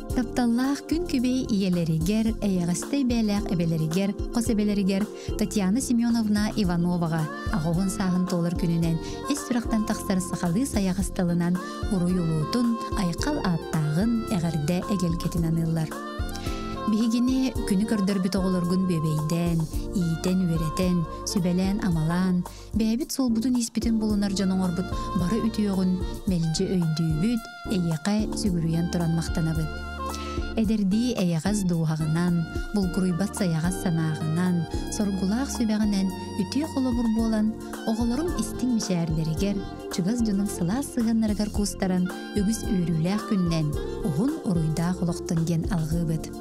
Тапталлах күн күбей иелеригер, эйагастай бәләк эбелеригер, косебелеригер Татьяна Семеновна Ивановага ағоғын сағын толыр күнінен эс сұрақтан тақсар сақалы саяғасталынан ұруй ұлутын айқал аттағын әғірді әгелгетін анылар. Бігіне күні көрдір бүт оғылырғын бөбейден, ийтен өретен, сүбелен амалан, бәбіт сол бұдын еспітін болынар жаның орбыт бары үтіоғын мәлінже өйдүйбіт, әйеқай сүгіруян тұран мақтанабыт. Әдерді әйеғаз дуғағынан, бұлғыруйбат саяғаз санағынан, соргулақ сөбәғінен үтіе қолы бұр болан, оғылырым істің мішәрлерігер, чүгаз дүнің сыла сығанларығар қуыстаран өгіз өріләқ күннен, ұғын ұруйда қолықтың ген алғы бұд.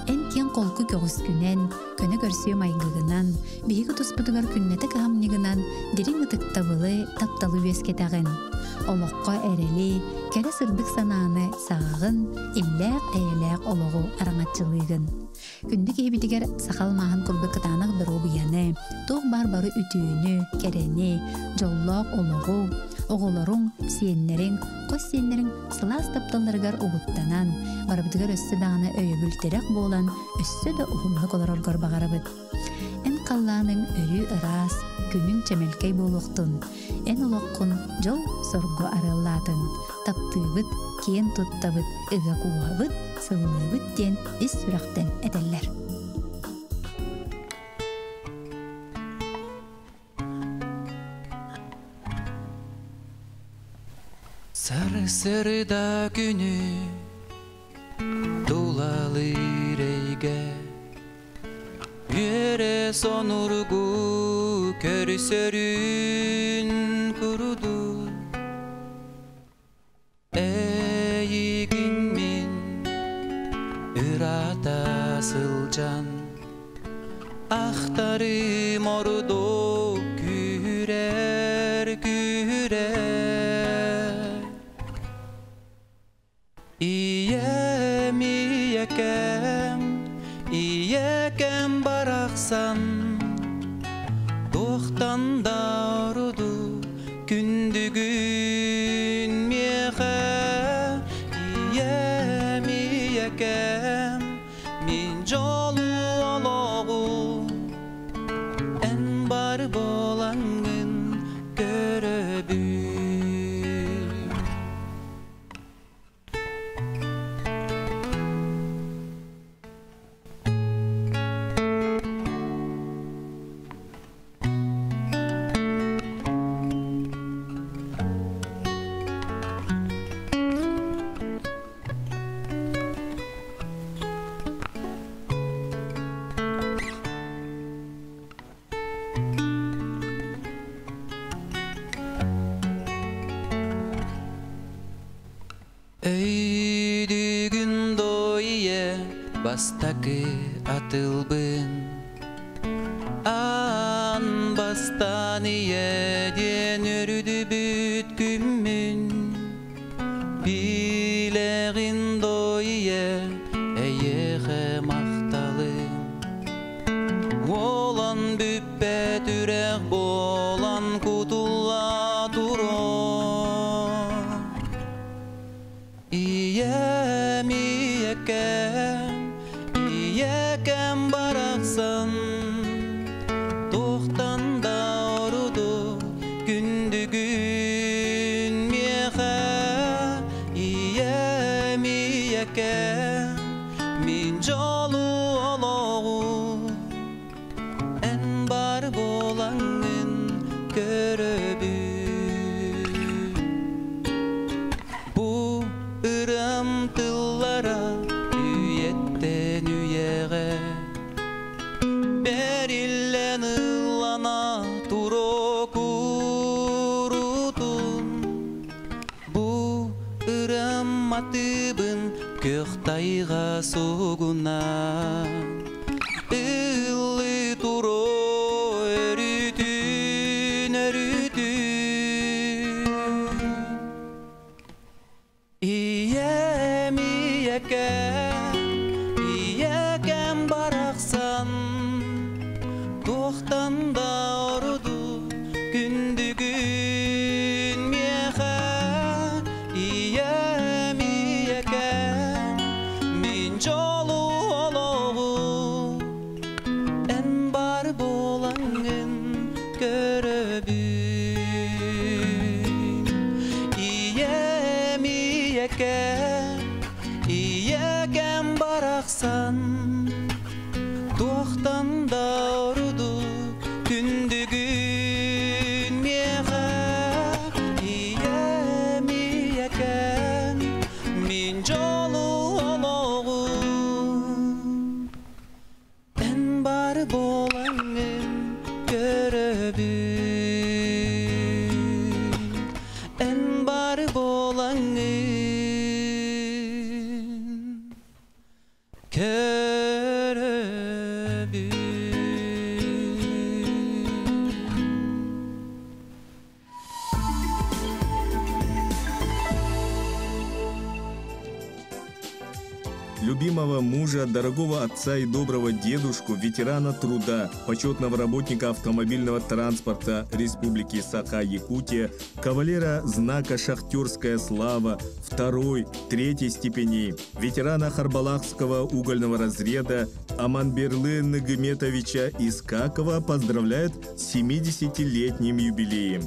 Эн кен қолқы көгіс күнен, көні көрсіе майғығынан, бейгі тұспытығар күннеті қағамнығынан, дерің ұтықтабылы тапталы өскетағын. Олыққа әрелі, кәрі сырдық сананы сағағын, илләқ әйеләқ олығы араңатчылығын. Күнді кейбітігер сақал мағын күрбі қытанық дұру бұяны, тоқ бар-бары үтүйіні, кәрені, жоллақ олығы, оғыларың, сиеннерің, қос сиеннерің сылас тапталырғар ұғыттанан, барабытығар өссі дағаны өйі бүлтерек болан, өссі да ұғымлық олар орғар бағарабыд. Ән қалланың өрі ырас, күнің чәмелкей болуқтын, ән олыққын жол сорғы арылатын, таптыбыд, кен тұттабыд, ыға қуабыд, сылыбыд ден іс сүрақтен әдәлләр. Сары-сырыда күні тулалы рейге Үйере сонургу көрісөрін күруду Әйігін мен үрата сылжан Ақтарым орудо күрер Iyeken baraksan Tohtan da urudu Kündügün miyeğe Iyeken min jolu oloğu En bar bolangın göröbü Öydüğün doyuye bastakı atılbın An bastaniye den örüdü büt gümmün Bileğin doyuye eyeğe maqtalın Olan büppe türek bolan kutulla duron Iyeken baraksan Tohtan da orudu Gündügün miyeğe Iyeken min jolu oloğu En bar bolangın göröbü Bu ırım tıllara üyetten üyeğe Berillen ıllana turo kurutun Bu ırım matıbın köktayga soğuna Illı turo örütün Iyeken baraksan Tohtan da orudu Gündügün miyeğe Iyeken барақсан туақтан да ұрды күндігін меға ием иекен мен жолу олығым ән бар болаңын көрөбүн ән бар болаңын Любимого мужа, дорогого отца и доброго дедушку, ветерана труда, почетного работника автомобильного транспорта Республики Саха-Якутия, кавалера знака «Шахтерская слава» 2-й, 3-й степеней, ветерана Харбалахского угольного разряда Аманберлы Нагыметовича Искакова поздравляет с 70-летним юбилеем.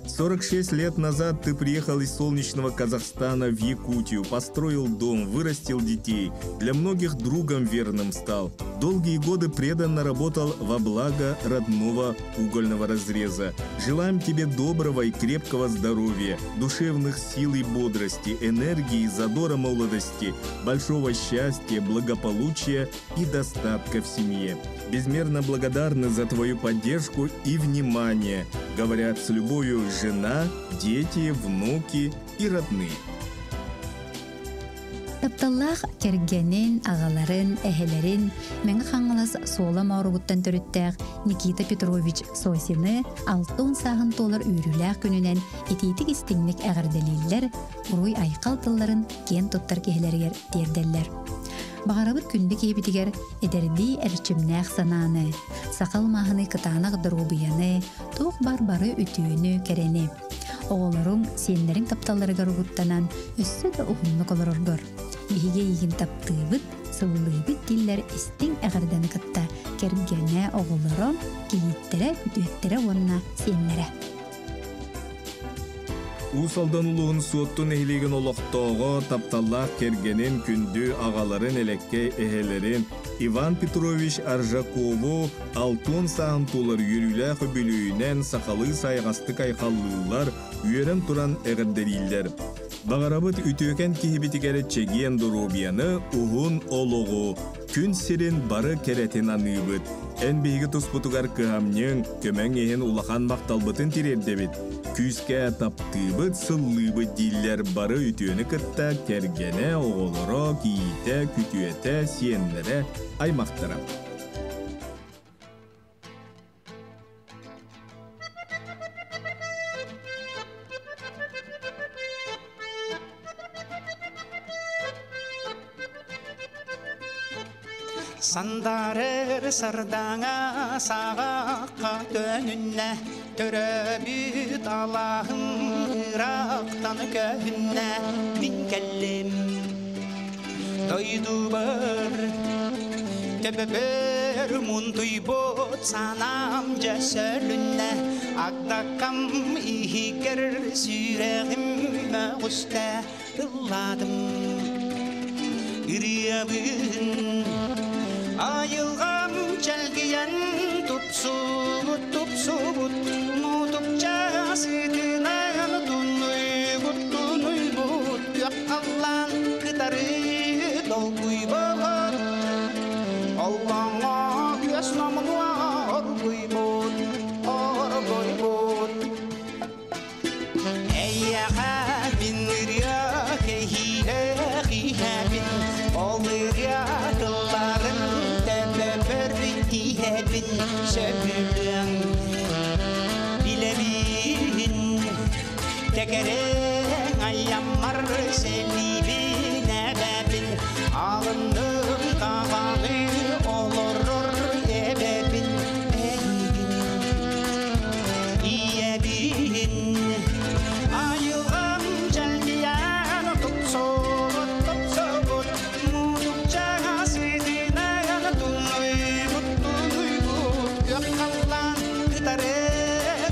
46 лет назад ты приехал из солнечного Казахстана в Якутию, построил дом, вырастил детей, для многих другом верным стал. Долгие годы преданно работал во благо родного угольного разреза. Желаем тебе доброго и крепкого здоровья, душевных сил и бодрости, энергии, задора молодости, большого счастья, благополучия и достатка в семье. Безмерно благодарны за твою поддержку и внимание, говорят с любовью жена, дети, внуки и родные. Тапталлах кергенин, агаларын, эхелерин, мен хаңылас сола мауругуттан төрүттәк Никита Петрович Сосины 6 сағын толар үйрүләк күнінен етейтік истиңник әғірделейлер, уруй айқал тылларын кен тоттар кехелергер дерделлер. Бағарабыт күнді кейбітігер эдерди әрчімнәқ сананы, сақал мағыны кытанақ дұрубияны, тоқ бар-бары үтүйіні кәрені. Оғыларың сенлерің тапталарыгар ұғыттанан өссі да ұғымлық олырыргыр. Бейге егін таптыбыт, сылылыбыт диллер істің әғірден кытта кергене оғыларың кейіттері, күтүеттері онына сенлері. Усалдан улуғын суоттун эхилеген олоқтоғы тапталлақ кергенен күнді ағаларын элекке эхелерин Иван Петрович Аржакову 6 сағын толар үйріләқ өбілүйінен сақалы сайғасты кайқалылылар үйерен туран әғірдерилер. Бағарабыт үтөкен кейбітігері чеген дұрубияны ұғын олығы, күн сирен бары керетен аныбыт. Ән бейгі тұспутугар кыхамнен көмәң ехен улахан мақталбытын тирердебіт. Күзке таптыбыт сыллыбыт диллер бары үтөні кытта кергене оғылыро, кейте, күтуете, сиенлері аймақтыра. Сандарыр сырдаңа сағаққа төнінне, түрөбіт Аллахың Ирақтан көхінне, мен кәлім. Дойду бір, төбі бір мұнтуй бұд санам жәсөлінне, ақтақам ихикер сүйрәғім мәғүсті ұладым. Үриябын айылғам чәлгиян тупсубут, мутуп жасытынан тунуйбут, көққалан кытары долгуйбут, Аллаңа көз намыға оргуйбут. Әйяға бин үрия кехиле хихәбин, олырия тылларын тәбәбір тихәбин шәбілін. Біләбін тәкәрен айяммар сәлибін әбәбін, алындың тағаны олырыр әбәбін әйгін. Иябін айылғам жәлгиян тұпсобыт, мұтып жағасыдынан тұнуйбыт, көққалан күтары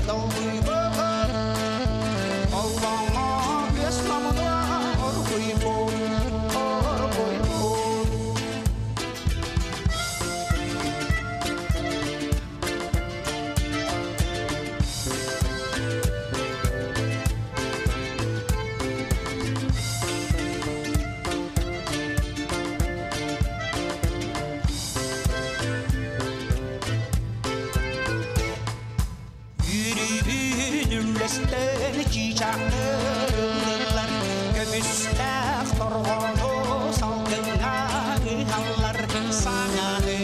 долуйбыт. Аллаң ыллар көбүстәк торгону салкынга ыгаллар саңағы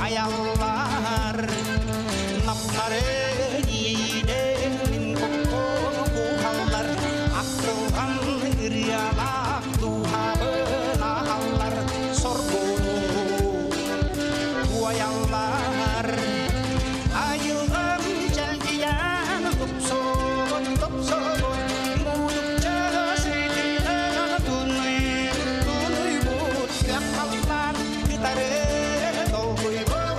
аяллар наптары ийден kokko buhallar актылган ырыялак тухабын агаллар соргону туаяллар айылган жалгиян топсогон мудукча сыйдыган туnuй бут якаллар гитаре толгуйбот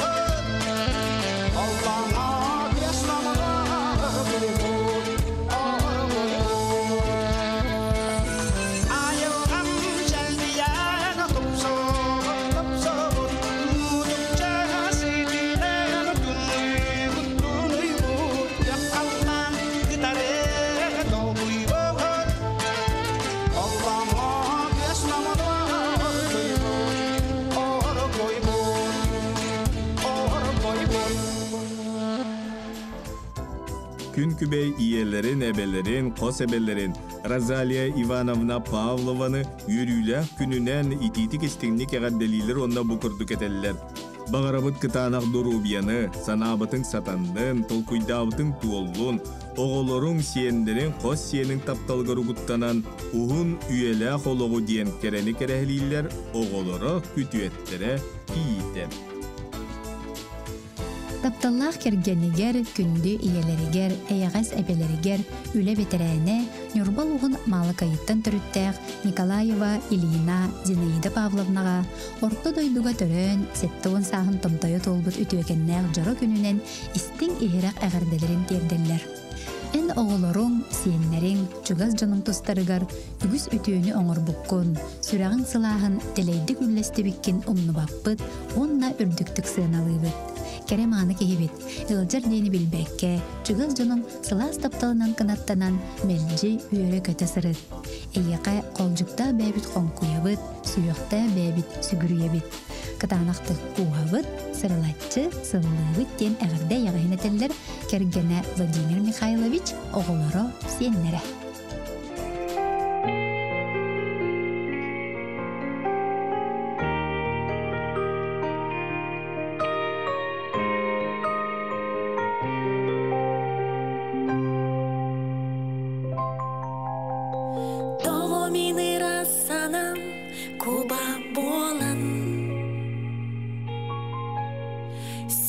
Allah'a kresnamada buybut ayılgam jeldiyan topsogon mudukça sıydıyan tunuy but yakallan gitare dolguybot Allah'a kresnamada buybut Күн күбей иелерин, эбелерин, қос эбелерин Розалия Ивановна Павлованы үрүләк күнүнен ититик истигник эгадделилер онна букурду кетеллер. Бағарабыт кытанақ дурубияны, санабытың сатандын, толкуйдабытың туоллун, оголорун сиендерин қос сиенин тапталгары гуттанан, ухун үйеләк олоғу диен керени керехлилер, оголоро күтүеттере киитен. Тапталлах кергенигер, күнді иелеригер, эягас эбелеригер, үле ветерене, Нюрбал уғын малы кайыттан түріттәк Николаева Ильина Зинаида Павловнаға орто дойдуға төрін, сеттуын сағын томтайы толбыт үтіөкеннәк жару күнінен истің ихирак әғарделерін терделлер. Эн оғылорун, сиеннерин, чугаз жаның тустарыгар, үгіз үтіөні оңыр бұққын, сүрағын сылағын, телейді күллесті біккен ұмны бақпыт, онна үрдіктік сыналыбыт. Керем аны кehibit, ылжар дейіні білбәкке, чугаз жаның сылас тапталынан кынаттанан мэлжи үйері көті сырыт. Эйеқа қолжықта бәбіт қонқуябыт, сүйіқта бәбіт сүгірүйебіт. Кытанақтық куғабыт, сырылатчы, сыллыбыт ден әғірде яғайын әтелер кергені Владимир Михайлович оғылары сеннері.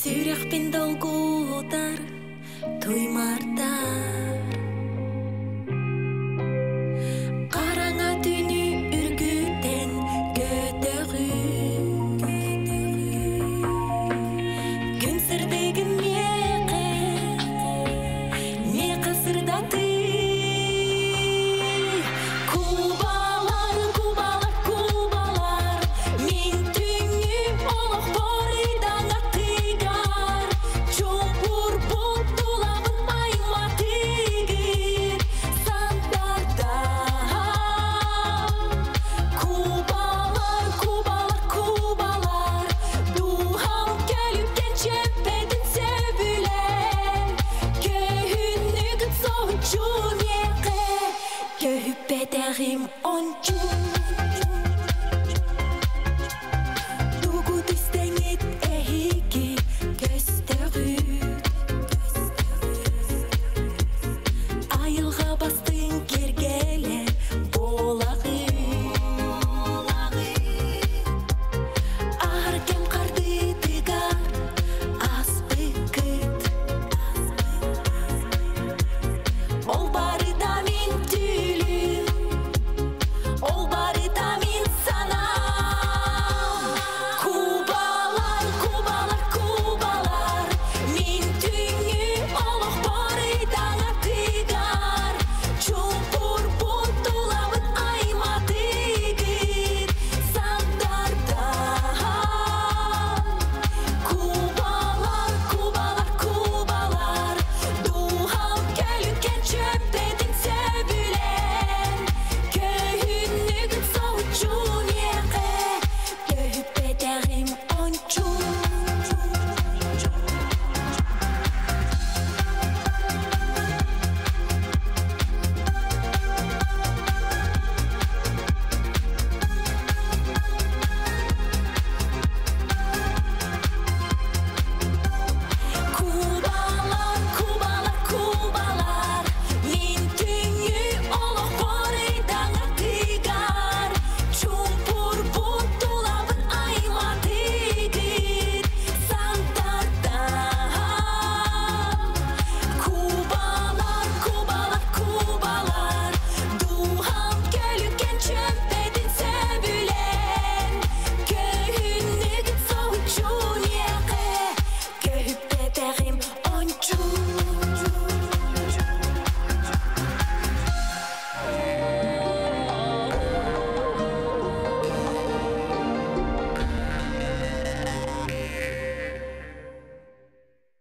Сүйрек пен долгу